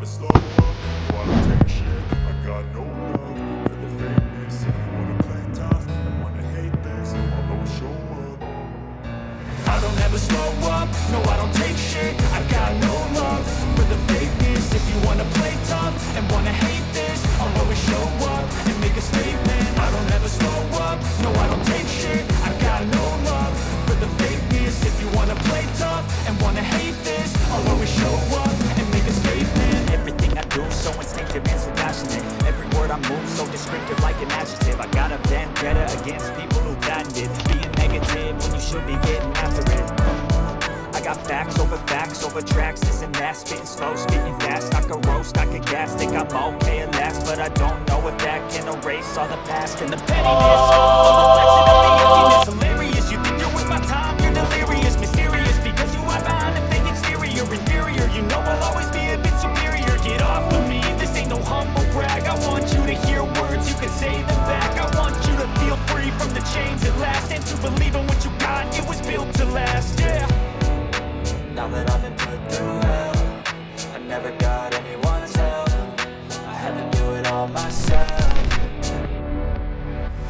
slow up, no I don't take shit. I got no love for the fakeness. If you wanna play tough and wanna hate this, I'll always show up. I don't ever slow up, no I don't take shit. I got no love for the fakeness. If you wanna play tough and wanna hate this, I'll always show up and make a statement. I don't ever slow up, no I don't take shit. I got no love for the fakeness. If you wanna play tough and wanna hate this, I'll always show up and make a statement. Everything I do so instinctive and so passionate. Every word I move so descriptive like an adjective. I got a vendetta against people who patented being negative when you should be getting after it. I got facts over tracks. This and that, spitting slow, speaking fast. I could roast, I could gas, think I'm okay at last, but I don't know if that can erase all the past and the pettiness. A reflection of the emptiness, hilarious. You think you're with my time, you're delirious, mysterious, because you are behind a fake exterior, inferior. You know I'll always be a bit superior. Get off of me, this ain't no humble brag. I want you to hear words, you can say them back. I want you to feel free from the chains at last, and to believe in what you got, it was built to last, yeah. Now that I've been put through hell, I never got anyone's help. I had to do it all myself.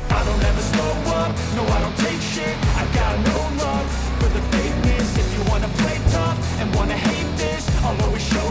I don't ever slow up, no I don't take shit. I got no love for the fakeness. If you wanna play tough and wanna hate this, I'll always show